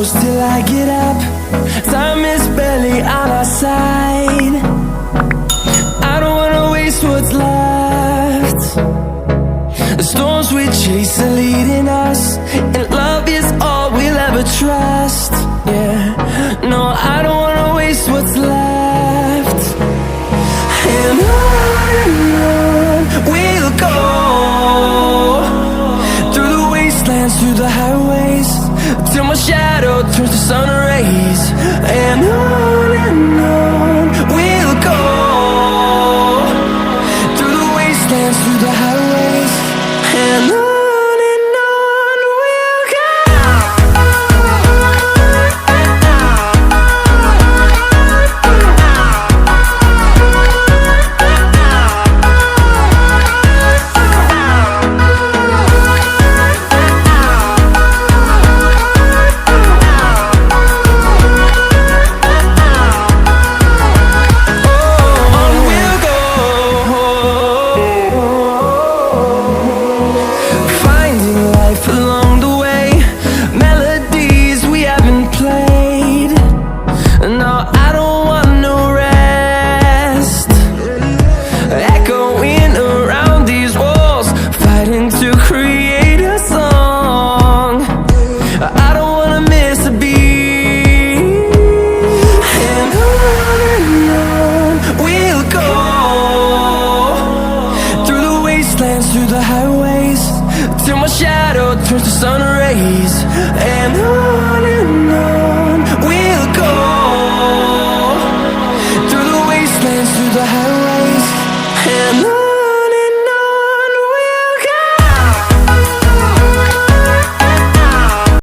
close till I get up. Time is barely on our side. I don't wanna waste what's left. The storms we chase are leading us, and love is all we'll ever trust. Yeah, no, I don't wanna waste what's left. And on we'll go, through the wastelands, through the highways, till my shadow turns to sun rays. And on we'll go, through the wastelands, through the highways, and on we'll go. Along the way, melodies we haven't played. No, I don't want no rest. Echoing around these walls, fighting to create a song. I don't wanna miss a beat. And on we'll go, through the wastelands, through the highways, till my shadow turns to sun rays. And on we'll go, through the wastelands, through the highways.